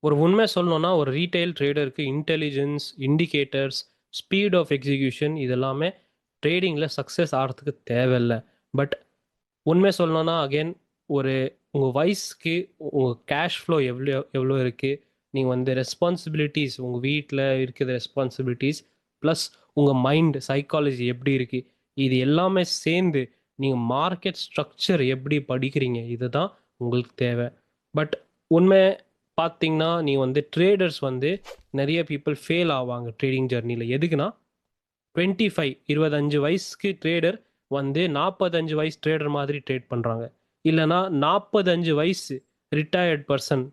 ஒரு உண்மை சொல்லணும்னா ஒரு ரீட்டைல் ட்ரேடருக்கு intelligence, indicators, speed of execution இது எல்லாமே ட்ரேடிங்கில் சக்ஸஸ் ஆகிறதுக்கு தேவையில்ல. பட் உண்மை சொல்லணும்னா அகைன் ஒரு உங்கள் வயசுக்கு உங்கள் கேஷ் ஃப்ளோ எவ்வளோ எவ்வளோ இருக்குது, நீங்கள் வந்து ரெஸ்பான்சிபிலிட்டிஸ் உங்கள் வீட்டில் இருக்கிற ரெஸ்பான்சிபிலிட்டிஸ் ப்ளஸ் உங்கள் மைண்ட் சைக்காலஜி எப்படி இருக்குது, இது எல்லாமே சேர்ந்து நீங்கள் மார்க்கெட் ஸ்ட்ரக்சர் எப்படி படிக்கிறீங்க இதுதான் உங்களுக்கு தேவை. பட் உண்மை பார்த்தீங்கன்னா நீ வந்து ட்ரேடர்ஸ் வந்து நிறைய பீப்புள் ஃபெயில் ஆவாங்க ட்ரேடிங் ஜர்னியில். எதுக்குன்னா 25 வயசுக்கு ட்ரேடர் வந்து 45 வயசு ட்ரேடர் மாதிரி ட்ரேட் பண்ணுறாங்க. இல்லைனா 45 வயசு ரிட்டையர்ட் பர்சன்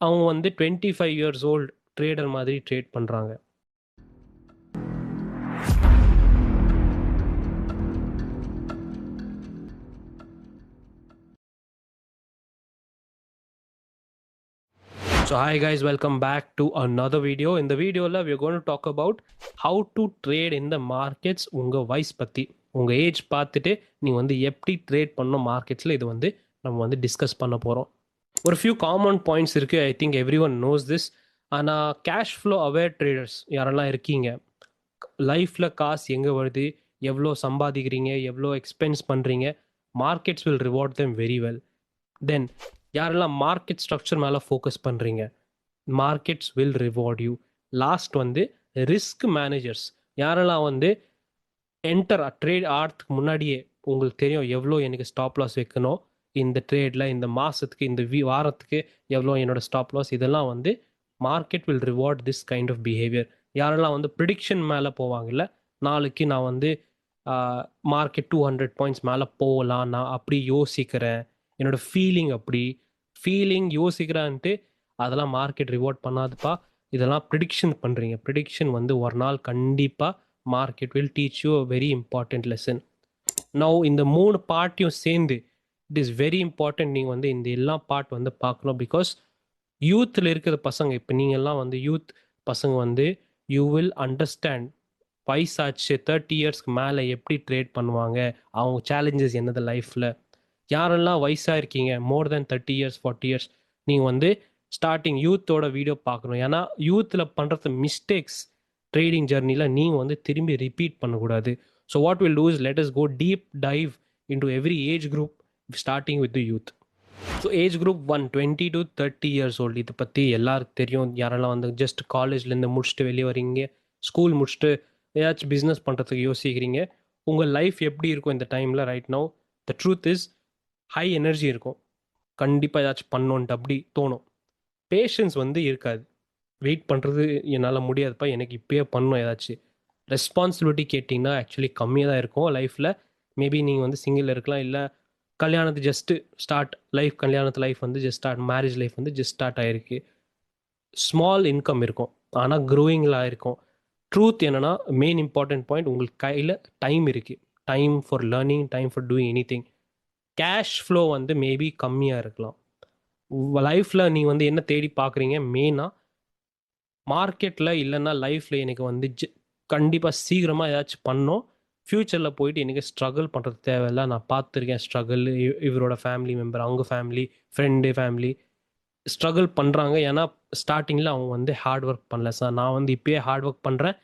அவங்க வந்து 25 இயர்ஸ் ஓல்டு ட்ரேடர் மாதிரி ட்ரேட் பண்ணுறாங்க. So hi guys, welcome back to another video. In the video we are going to talk about how to trade in the markets. உங்க வயசு பத்தி, உங்க ஏஜ் பார்த்துட்டு நீங்க வந்து எப்படி ட்ரேட் பண்ணணும் மார்க்கெட்ஸ்ல, இது வந்து நம்ம வந்து டிஸ்கஸ் பண்ண போறோம். ஒரு ஃபியூ காமன் பாயிண்ட்ஸ் இருக்கு. I think every one knows this. ஆனால் கேஷ் ஃப்ளோ அவேர் ட்ரேடர்ஸ் யாரெல்லாம் இருக்கீங்க, லைஃப்பில் காசு எங்கே வருது, எவ்வளோ சம்பாதிக்கிறீங்க, எவ்வளோ எக்ஸ்பென்ஸ் பண்ணுறீங்க, markets will reward them very well. Then யாரெல்லாம் மார்க்கெட் ஸ்ட்ரக்சர் மேலே ஃபோக்கஸ் பண்ணுறீங்க, markets will reward you. Last வந்து ரிஸ்க் மேனேஜர்ஸ் யாரெல்லாம் வந்து என்டர் ட்ரேட் ஆகிறதுக்கு முன்னாடியே உங்களுக்கு தெரியும் எவ்வளோ எனக்கு ஸ்டாப் லாஸ் வைக்கணும், இந்த ட்ரேடில் இந்த மாதத்துக்கு இந்த வாரத்துக்கு எவ்வளோ என்னோட ஸ்டாப் லாஸ், இதெல்லாம் வந்து market will reward this kind of behaviour. யாரெல்லாம் வந்து ப்ரிடிக்ஷன் மேலே போவாங்கல்ல, நாளைக்கு நான் வந்து மார்க்கெட் 200 பாயிண்ட்ஸ் மேலே போகலாம் நான் அப்படி யோசிக்கிறேன், என்னோட ஃபீலிங் அப்படி ஃபீலிங் யோசிக்கிறான்ட்டு அதெல்லாம் மார்க்கெட் ரிவார்ட் பண்ணாதுப்பா. இதெல்லாம் ப்ரிடிக்ஷன் பண்ணுறீங்க. ப்ரிடிக்ஷன் வந்து ஒரு நாள் கண்டிப்பாக market will teach you a very important lesson. Now இந்த 3 பார்ட்டையும் சேர்ந்து இட் இஸ் வெரி இம்பார்ட்டன்ட். நீங்கள் வந்து இந்த எல்லா பார்ட் வந்து பார்க்கணும். பிகாஸ் யூத்தில் இருக்கிற பசங்க, இப்போ நீங்கள்லாம் வந்து யூத் பசங்க வந்து யூ வில் அண்டர்ஸ்டாண்ட் வயசாச்சு 30 இயர்ஸ்க்கு மேலே எப்படி ட்ரேட் பண்ணுவாங்க, அவங்க சேலஞ்சஸ் என்னது லைஃப்பில். யாரெல்லாம் வயசாக இருக்கீங்க மோர் தென் 30 இயர்ஸ் 40 இயர்ஸ், நீங்கள் வந்து ஸ்டார்டிங் யூத்தோட வீடியோ பார்க்கணும். ஏன்னா யூத்தில் பண்ணுறது மிஸ்டேக்ஸ் ட்ரேடிங் ஜர்னியில் நீங்கள் வந்து திரும்பி ரிப்பீட் பண்ணக்கூடாது. So what will do is let us go deep dive into every age group starting with the youth. So age group 20 to 30 years old, இதை பற்றி எல்லாருக்கும் தெரியும். யாரெல்லாம் வந்து ஜஸ்ட் காலேஜ்லேருந்து முடிச்சுட்டு வெளியே வரீங்க, ஸ்கூல் முடிச்சுட்டு ஏதாச்சும் பிஸ்னஸ் பண்ணுறதுக்கு யோசிக்கிறீங்க, உங்கள் லைஃப் எப்படி இருக்கும் இந்த டைமில் right now. The truth is high energy இருக்கும், கண்டிப்பாக ஏதாச்சும் பண்ணோன்ட்டு அப்படி தோணும். பேஷன்ஸ் வந்து இருக்காது, வெயிட் பண்ணுறது என்னால் முடியாதுப்பா எனக்கு இப்போயே பண்ணணும். ஏதாச்சும் ரெஸ்பான்சிபிலிட்டி கேட்டிங்கன்னா ஆக்சுவலி கம்மியாக தான் இருக்கும் லைஃப்பில். மேபி நீங்கள் வந்து சிங்கிள் இருக்கலாம், இல்லை கல்யாணத்து ஜஸ்ட்டு ஸ்டார்ட் லைஃப், கல்யாணத்து லைஃப் வந்து ஜஸ்ட் ஸ்டார்ட், மேரேஜ் லைஃப் வந்து ஜஸ்ட் ஸ்டார்ட் ஆகிருக்கு. ஸ்மால் இன்கம் இருக்கும் ஆனால் க்ரோயிங்கில் இருக்கும். ட்ரூத் என்னென்னா மெயின் இம்பார்ட்டன்ட் பாயிண்ட், உங்களுக்கு கையில் டைம் இருக்குது, time for learning, time for doing any thing. Cash flow வந்து மேபி கம்மியாக இருக்கலாம். லைஃப்பில் நீங்கள் வந்து என்ன தேடி பார்க்குறீங்க மெயினாக மார்க்கெட்டில், இல்லைன்னா லைஃப்பில் எனக்கு வந்து கண்டிப்பாக சீக்கிரமாக ஏதாச்சும் பண்ணோம், ஃப்யூச்சரில் போயிட்டு எனக்கு ஸ்ட்ரகிள் பண்ணுறது தேவையில்லை. நான் பார்த்துருக்கேன் ஸ்ட்ரகிள், இவரோட ஃபேமிலி மெம்பர், அவங்க ஃபேமிலி, ஃப்ரெண்டு ஃபேமிலி ஸ்ட்ரகிள் பண்ணுறாங்க. ஏன்னா ஸ்டார்டிங்கில் அவங்க வந்து ஹார்ட் ஒர்க் பண்ணல. சார் நான் வந்து இப்போயே ஹார்ட் ஒர்க் பண்ணுறேன்,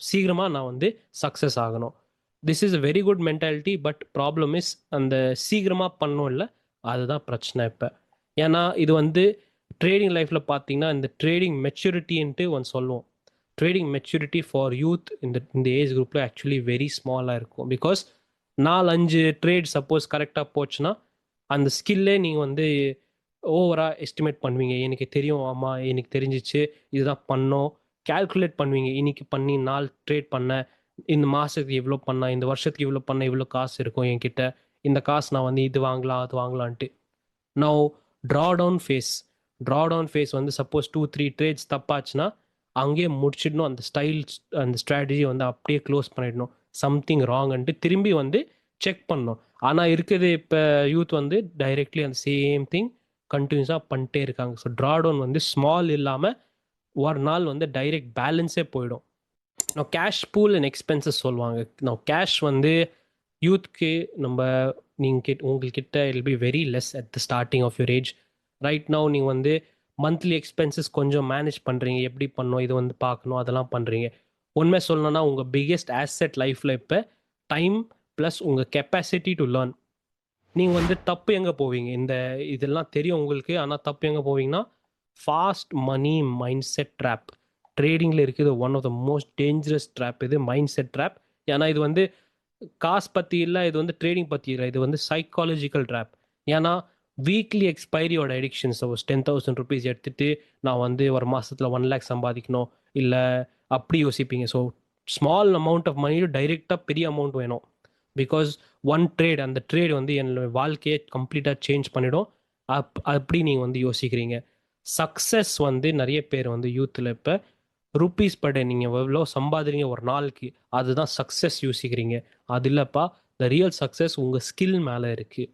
சீக்கிரமாக நான் வந்து சக்ஸஸ் ஆகணும். This is a very good mentality. But problem is அந்த சீக்கிரமாக பண்ணோம் இல்லை, அதுதான் பிரச்சனை இப்போ. ஏன்னா இது வந்து ட்ரேடிங் லைஃப்பில் பார்த்தீங்கன்னா இந்த ட்ரேடிங் மெச்சூரிட்டின்ட்டு ஒன்று சொல்லுவோம். ட்ரேடிங் மெச்சூரிட்டி ஃபார் யூத் இந்த ஏஜ் குரூப்பில் ஆக்சுவலி வெரி ஸ்மாலாக இருக்கும். பிகாஸ் 4-5 ட்ரேட் சப்போஸ் கரெக்டாக போச்சுன்னா அந்த ஸ்கில்லே நீங்கள் வந்து ஓவராக எஸ்டிமேட் பண்ணுவீங்க. எனக்கு தெரியும், ஆமாம் எனக்கு தெரிஞ்சிச்சு, இதுதான் பண்ணோம், கேல்குலேட் பண்ணுவீங்க. இன்னைக்கு பண்ணி 4 ட்ரேட் பண்ணேன், இந்த மாதத்துக்கு இவ்வளோ பண்ணேன், இந்த வருஷத்துக்கு இவ்வளோ பண்ணேன், இவ்வளோ காசு இருக்கும் என்கிட்ட, இந்த காசு நான் வந்து இது வாங்கலாம் அது வாங்கலான்ட்டு. நவ் ட்ரா டவுன் ஃபேஸ் வந்து சப்போஸ் 2-3 ட்ரேட்ஸ் தப்பாச்சுன்னா அங்கேயே முடிச்சிடணும். அந்த அந்த ஸ்ட்ராட்டஜி வந்து அப்படியே க்ளோஸ் பண்ணிடணும். சம்திங் ராங்ன்ட்டு திரும்பி வந்து செக் பண்ணணும். ஆனால் இருக்குது இப்போ யூத் வந்து டைரெக்ட்லி அந்த சேம் திங் கண்டினியூஸாக பண்ணிட்டே இருக்காங்க. ஸோ ட்ராடவுன் வந்து ஸ்மால் இல்லாமல் ஒரு நாள் வந்து டைரெக்ட் பேலன்ஸே போயிடும். நான் கேஷ் பூல் அண்ட் எக்ஸ்பென்சஸ் சொல்லுவாங்க. நான் கேஷ் வந்து யூத்க்கு நம்ம உங்கள்கிட்ட இல் be very less at the starting of your age. Right now நீங்கள் வந்து மந்த்லி எக்ஸ்பென்சஸ் கொஞ்சம் மேனேஜ் பண்ணுறீங்க, எப்படி பண்ணணும், இது வந்து பார்க்கணும், அதெல்லாம் பண்ணுறீங்க. உண்மை சொல்லணும்னா உங்கள் பிக்கெஸ்ட் ஆசெட் லைஃப்பில் இப்போ டைம் ப்ளஸ் உங்கள் கெப்பாசிட்டி டு லேர்ன். நீங்கள் வந்து தப்பு எங்கே போவீங்க? இதெல்லாம் தெரியும் உங்களுக்கு, ஆனால் தப்பு எங்கே போவீங்கன்னா fast money mindset trap. ட்ரேடிங்கில் இருக்குது one of the most dangerous trap இது, மைண்ட் செட் ட்ராப். ஏன்னா இது வந்து காசு பற்றி இல்லை, இது வந்து ட்ரேடிங் பற்றி இல்லை, இது வந்து சைக்காலஜிக்கல் ட்ராப். ஏன்னா வீக்லி எக்ஸ்பைரியோட அடிக்ஷன். சப்போஸ் 10,000 ருபீஸ் எடுத்துட்டு நான் வந்து ஒரு மாதத்தில் 1 lakh சம்பாதிக்கணும் இல்லை அப்படி யோசிப்பீங்க. So small amount of money டைரெக்டாக பெரிய அமௌண்ட் வேணும். பிகாஸ் ஒன் ட்ரேட், அந்த ட்ரேட் வந்து என்னோட வாழ்க்கையை கம்ப்ளீட்டாக சேஞ்ச் பண்ணிடும். அப்படி நீங்கள் வந்து யோசிக்கிறீங்க. சக்ஸஸ் வந்து நிறைய பேர் வந்து யூத்தில் இப்போ ருப்பீஸ் பர் டே, நீங்கள் எவ்வளோ சம்பாதிக்கிறீங்க ஒரு நாளுக்கு, அதுதான் சக்ஸஸ் யோசிக்கிறீங்க. அது இல்லைப்பா, த ரியல் சக்ஸஸ் உங்கள் ஸ்கில் மேலே இருக்குது.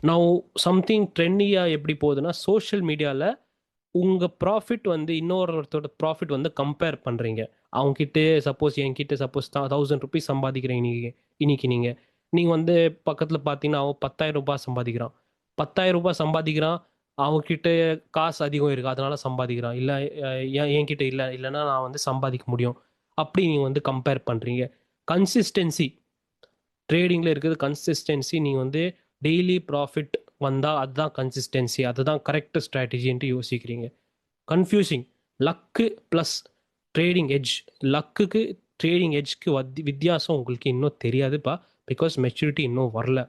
நான் சம்திங் ட்ரெண்டியாக எப்படி போகுதுன்னா, சோஷியல் மீடியாவில் உங்கள் ப்ராஃபிட் வந்து இன்னொருத்தோட ப்ராஃபிட் வந்து கம்பேர் பண்ணுறீங்க. அவங்ககிட்ட சப்போஸ் என்கிட்ட சப்போஸ் 1,000 ருபீஸ் சம்பாதிக்கிறீங்க இன்னைக்கு நீங்கள் வந்து பக்கத்தில் பார்த்தீங்கன்னா அவன் 10,000 ரூபாய் சம்பாதிக்கிறான். 10,000 ரூபாய் சம்பாதிக்கிறான், அவங்ககிட்ட காசு அதிகம் இருக்குது அதனால சம்பாதிக்கிறான். இல்லை என்கிட்ட இல்லைன்னா நான் வந்து சம்பாதிக்க முடியும். அப்படி நீங்கள் வந்து கம்பேர் பண்ணுறீங்க. கன்சிஸ்டன்சி ட்ரேடிங்கில் இருக்குது. கன்சிஸ்டன்சி, நீங்கள் வந்து டெய்லி ப்ராஃபிட் வந்தால் அதுதான் கன்சிஸ்டன்சி, அதுதான் கரெக்ட் ஸ்ட்ராட்டஜின்ட்டு யோசிக்கிறீங்க. Confusing luck plus trading edge. லக்குக்கு ட்ரேடிங் எட்ஜ்க்கு வித்தியாசம் உங்களுக்கு இன்னும் தெரியாதுப்பா, பிகாஸ் மெச்சூரிட்டி இன்னும் வரல.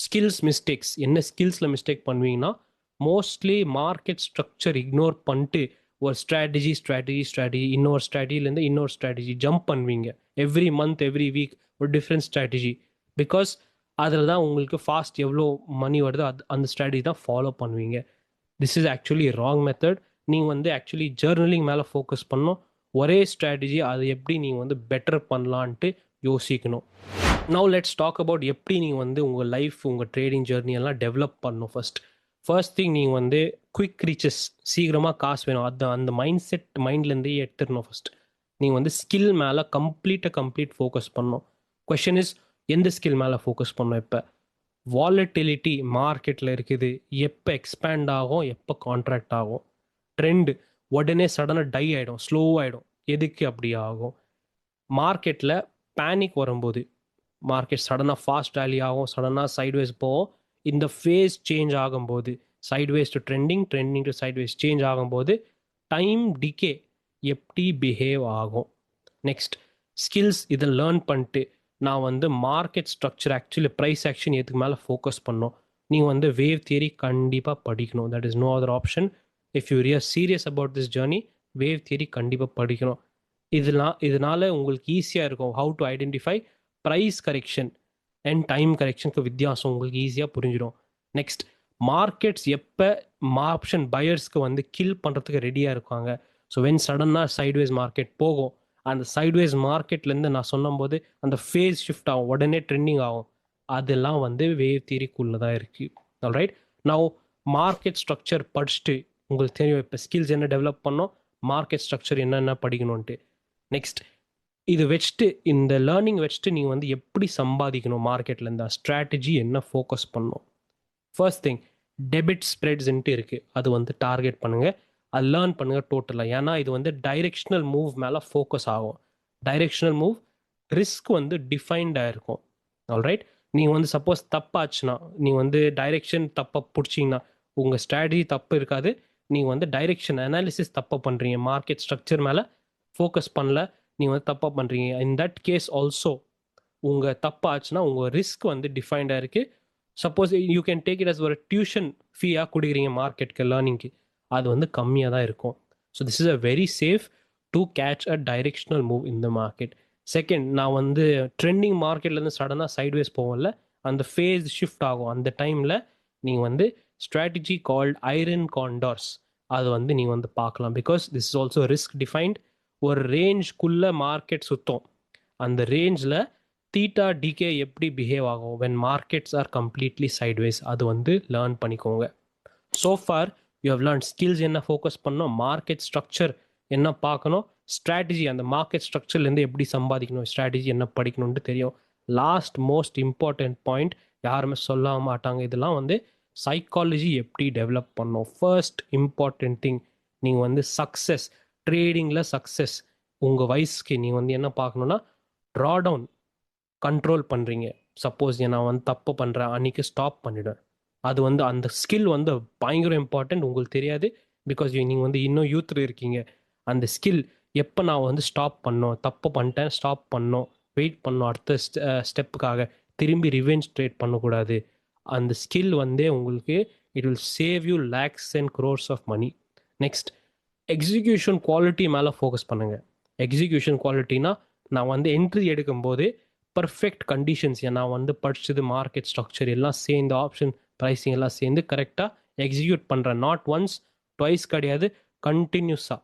Skills mistakes. என்ன ஸ்கில்ஸில் மிஸ்டேக் பண்ணுவீங்கன்னா, மோஸ்ட்லி மார்க்கெட் ஸ்ட்ரக்சர் இக்னோர் பண்ணிட்டு ஒரு ஸ்ட்ராட்டஜி இன்னொரு ஸ்ட்ராட்டஜிலேருந்து இன்னொரு ஸ்ட்ராட்டஜி ஜம்ப் பண்ணுவீங்க. எவ்ரி மந்த் எவ்ரி வீக் ஒரு டிஃப்ரெண்ட் ஸ்ட்ராட்டஜி. பிகாஸ் அதில் தான் உங்களுக்கு ஃபாஸ்ட் எவ்வளோ மணி வருதோ அந்த ஸ்ட்ராட்டஜி தான் ஃபாலோ பண்ணுவீங்க. This is actually wrong method. நீங்கள் வந்து ஆக்சுவலி ஜேர்னலிங் மேலே ஃபோக்கஸ் பண்ணணும். ஒரே ஸ்ட்ராட்டஜி அதை எப்படி நீங்கள் வந்து பெட்டர் பண்ணலான்ட்டு யோசிக்கணும். நவ் லெட்ஸ் டாக் அபவுட் எப்படி நீங்கள் வந்து உங்கள் லைஃப், உங்கள் ட்ரேடிங் ஜேர்னி எல்லாம் டெவலப் பண்ணணும். ஃபர்ஸ்ட் திங், நீங்கள் வந்து குயிக் ரீச்சஸ், சீக்கிரமாக காசு வேணும், அந்த மைண்ட் செட் மைண்ட்லேருந்தே எடுத்துடணும். ஃபர்ஸ்ட் நீங்கள் வந்து ஸ்கில் மேலே கம்ப்ளீட் ஃபோக்கஸ் பண்ணணும். கொஷன் இஸ், எந்த ஸ்கில் மேலே ஃபோக்கஸ் பண்ணணும்? இப்போ வாலட்டிலிட்டி மார்க்கெட்டில் இருக்குது, எப்போ எக்ஸ்பேண்ட் ஆகும், எப்போ கான்ட்ராக்ட் ஆகும். ட்ரெண்டு உடனே சடனாக டை ஆகிடும், ஸ்லோ ஆகிடும். எதுக்கு அப்படி ஆகும்? மார்க்கெட்டில் பேனிக் வரும்போது, மார்க்கெட் சடனாக ஃபாஸ்ட் ரேலி ஆகும், சடனாக சைட்வேஸ் போகும். இந்த ஃபேஸ் சேஞ்ச் ஆகும்போது, sideways to trending to sideways change ஆகும்போது டைம் டிகே எப்படி பிஹேவ் ஆகும். Next skills. இதை லேர்ன் பண்ணிட்டு நான் வந்து market structure, actually price action இதுக்கு மேலே ஃபோக்கஸ் பண்ணோம். நீங்கள் வந்து வேவ் தியரி கண்டிப்பாக படிக்கணும். That is no other option. If you are serious about this journey, wave theory கண்டிப்பாக படிக்கணும். இதனால உங்களுக்கு ஈஸியாக இருக்கும் how to identify price correction and time கரெக்ஷனுக்கு வித்தியாசம் உங்களுக்கு ஈஸியாக புரிஞ்சிடும். நெக்ஸ்ட், மார்க்கெட்ஸ் எப்போ ஆப்ஷன் பையர்ஸ்க்கு வந்து கில் பண்ணுறதுக்கு ரெடியாக இருக்காங்க. ஸோ வென் சடனாக சைட்வேஸ் மார்க்கெட் போகும், அந்த சைட்வேஸ் மார்க்கெட்லேருந்து நான் சொன்னபோது அந்த ஃபேஸ் ஷிஃப்ட் ஆகும், உடனே ட்ரெண்டிங் ஆகும். அதெல்லாம் வந்து வேவ் தியரிக்குள்ளே தான் இருக்குது. ஆல்ரைட், நான் மார்க்கெட் ஸ்ட்ரக்சர் படிச்சுட்டு உங்களுக்கு தெரியும் இப்போ ஸ்கில்ஸ் என்ன டெவலப் பண்ணோம், மார்க்கெட் ஸ்ட்ரக்சர் என்னென்ன படிக்கணும்ன்ட்டு. நெக்ஸ்ட், இது வச்சுட்டு, இந்த லேர்னிங் வச்சுட்டு நீங்கள் வந்து எப்படி சம்பாதிக்கணும் மார்க்கெட்டில் இருந்தால், ஸ்ட்ராட்டஜி என்ன ஃபோக்கஸ் பண்ணணும். ஃபர்ஸ்ட் திங், டெபிட் ஸ்ப்ரெட்ஸ்ன்ட்டு இருக்குது, அது வந்து டார்கெட் பண்ணுங்கள், அது லேர்ன் பண்ணுங்கள் டோட்டலாக. ஏன்னா இது வந்து டைரெக்ஷனல் மூவ் மேலே ஃபோக்கஸ் ஆகும். டைரெக்ஷனல் மூவ் ரிஸ்க் வந்து டிஃபைன்டாக இருக்கும். ஆல்ரைட், நீங்கள் வந்து சப்போஸ் தப்பாச்சுன்னா, நீங்கள் வந்து டைரெக்ஷன் தப்பாக பிடிச்சிங்கன்னா உங்கள் ஸ்ட்ராட்டஜி தப்பு இருக்காது, நீங்கள் வந்து டைரெக்ஷன் அனாலிசிஸ் தப்பாக பண்ணுறீங்க, மார்க்கெட் ஸ்ட்ரக்சர் மேலே ஃபோக்கஸ் பண்ணல, நீங்கள் வந்து தப்பாக பண்ணுறீங்க. இன் தட் கேஸ் ஆல்சோ உங்கள் தப்பாச்சுன்னா உங்கள் ரிஸ்க் வந்து டிஃபைன்டாக இருக்குது. Suppose you can take it as ஒரு டியூஷன் ஃபீயாக கொடுக்குறீங்க மார்க்கெட்டுக்கு, லேர்னிங்க்கு, அது வந்து கம்மியாக தான் இருக்கும். So this is a very safe to catch a directional move in the market. Second, நான் வந்து ட்ரெண்டிங் மார்க்கெட்லேருந்து சடனாக சைட்வேஸ் போவோம்ல, அந்த ஃபேஸ் ஷிஃப்ட் ஆகும். அந்த டைமில் நீங்கள் வந்து ஸ்ட்ராட்டஜி கால்ட் ஐரன் காண்டோர்ஸ், அது வந்து நீங்கள் வந்து பார்க்கலாம். Because this is also risk defined. ஒரு ரேஞ்ச்குள்ளே மார்க்கெட் சுத்தம், அந்த ரேஞ்சில் தீட்டா டிகே எப்படி பிஹேவ் ஆகும் when markets are completely sideways, அது வந்து லேர்ன் பண்ணிக்கோங்க. So for you how learn skills என்ன ஃபோக்கஸ் பண்ணணும், மார்க்கெட் ஸ்ட்ரக்சர் என்ன பார்க்கணும், ஸ்ட்ராட்டஜி அந்த மார்க்கெட் ஸ்ட்ரக்சர்லேருந்து எப்படி சம்பாதிக்கணும், ஸ்ட்ராட்டஜி என்ன படிக்கணும்னு தெரியும். லாஸ்ட் மோஸ்ட் இம்பார்ட்டன்ட் பாயிண்ட், யாருமே சொல்ல மாட்டாங்க, இதெல்லாம் வந்து சைக்காலஜி எப்படி டெவலப் பண்ணோம். ஃபர்ஸ்ட் இம்பார்ட்டன்ட் திங், நீங்கள் வந்து சக்ஸஸ், ட்ரேடிங்கில் சக்ஸஸ் உங்கள் வயசுக்கு நீங்கள் வந்து என்ன பார்க்கணுன்னா, ட்ரா டவுன் கண்ட்ரோல் பண்ணுறீங்க. சப்போஸ் நான் வந்து தப்பு பண்ணுறேன், அன்றைக்கி ஸ்டாப் பண்ணிவிடுவேன். அது வந்து அந்த ஸ்கில் வந்து பயங்கர இம்பார்ட்டண்ட். உங்களுக்கு தெரியாது, பிகாஸ் நீங்கள் வந்து இன்னும் யூத்தில் இருக்கீங்க. அந்த ஸ்கில் எப்போ நான் வந்து ஸ்டாப் பண்ணோம், தப்பு பண்ணிட்டேன், ஸ்டாப் பண்ணோம், வெயிட் பண்ணோம் அடுத்த ஸ்டெப்புக்காக, திரும்பி ரிவெஞ்ச் ட்ரேட் பண்ணக்கூடாது. அந்த ஸ்கில் வந்து உங்களுக்கு it will save you lakhs and crores of money. Next, execution quality மேலே ஃபோக்கஸ் பண்ணுங்கள். எக்ஸிக்யூஷன் குவாலிட்டினா, நான் வந்து என்ட்ரி எடுக்கும்போது பர்ஃபெக்ட் கண்டிஷன்ஸ், நான் வந்து படிச்சது மார்க்கெட் ஸ்ட்ரக்சர் எல்லாம் சேர்ந்து, ஆப்ஷன் ப்ரைஸிங் எல்லாம் சேர்ந்து கரெக்டாக எக்ஸிக்யூட் பண்ணுறேன். நாட் ஒன்ஸ் ட்வைஸ் கிடையாது, கண்டினியூஸாக.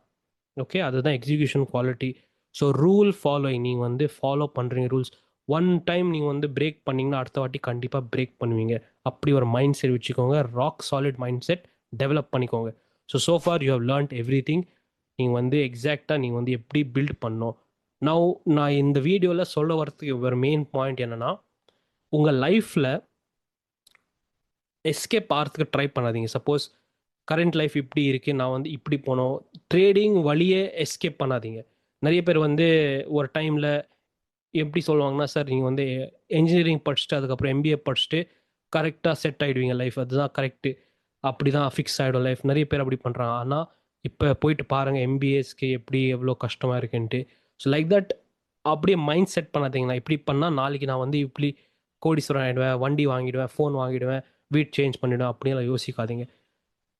ஓகே, அதுதான் execution quality. So rule following, நீங்கள் வந்து ஃபாலோ பண்ணுறீங்க ரூல்ஸ். ஒன் டைம் நீங்கள் வந்து பிரேக் பண்ணிங்கன்னா அடுத்த வாட்டி கண்டிப்பாக பிரேக் பண்ணுவீங்க. அப்படி ஒரு மைண்ட் செட் வச்சுக்கோங்க. Rock solid mind set develop பண்ணிக்கோங்க. So for you have learned everything. நீங்கள் வந்து எக்ஸாக்டாக நீங்கள் வந்து எப்படி பில்ட் பண்ணோம். நான் இந்த வீடியோவில் சொல்ல வரதுக்கு ஒரு மெயின் பாயிண்ட் என்னென்னா, உங்கள் லைஃப்பில் எஸ்கேப் ஆகிறதுக்கு ட்ரை பண்ணாதீங்க. சப்போஸ் கரண்ட் லைஃப் இப்படி இருக்குது, நான் வந்து இப்படி போனோம், ட்ரேடிங் வழியே எஸ்கேப் பண்ணாதீங்க. நிறைய பேர் வந்து ஒரு டைமில் எப்படி சொல்லுவாங்கன்னா, சார் நீங்கள் வந்து என்ஜினியரிங் படிச்சுட்டு அதுக்கப்புறம் எம்பிஏ படிச்சுட்டு கரெக்டாக செட் ஆகிடுவீங்க லைஃப், அதுதான் கரெக்டு, அப்படி தான் ஃபிக்ஸ் ஆகிடும் லைஃப். நிறைய பேர் அப்படி பண்ணுறாங்க. ஆனால் இப்போ போயிட்டு பாருங்கள் எம்பிஏஸ்க்கு எப்படி எவ்வளோ கஷ்டமாக இருக்குன்ட்டு. ஸோ லைக் தட் அப்படியே மைண்ட் செட் பண்ணாதீங்க. நான் இப்படி பண்ணால் நாளைக்கு நான் வந்து இப்படி கோடீஸ்வரன் ஆகிடுவேன், வண்டி வாங்கிடுவேன், ஃபோன் வாங்கிடுவேன், வீட் சேஞ்ச் பண்ணிவிடுவேன், அப்படியெல்லாம் யோசிக்காதீங்க.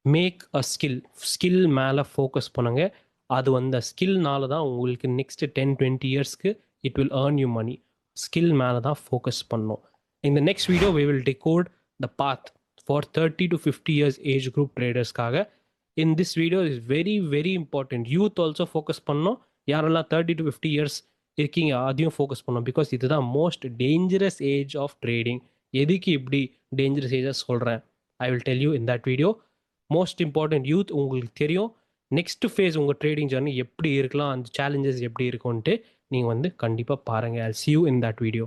மேக் அ ஸ்கில், ஸ்கில் மேலே ஃபோக்கஸ் பண்ணுங்க. அது அந்த ஸ்கில்னால தான் உங்களுக்கு நெக்ஸ்ட் 10-20 இயர்ஸ்க்கு it will earn you money. Skill மேலே தான் ஃபோக்கஸ் பண்ணணும். இந்த next video we will decode the path for 30 to 50 years age group ட்ரேடர்ஸ்க்காக. In this video is very very important. Youth also focus பண்ணணும். யாரெல்லாம் 30 to 50 இயர்ஸ் இருக்கீங்க அதையும் focus பண்ணணும். பிகாஸ் இதுதான் most dangerous age of trading. எதுக்கு இப்படி dangerous ஏஜாக சொல்கிறேன், I will tell you in that video. Most important youth, உங்களுக்கு தெரியும் நெக்ஸ்ட் ஃபேஸ் உங்கள் ட்ரேடிங் ஜர்னி எப்படி இருக்கலாம், அந்த சேலஞ்சஸ் எப்படி இருக்கும்ன்ட்டு நீங்கள் வந்து கண்டிப்பாக பாருங்கள். I see you in that video.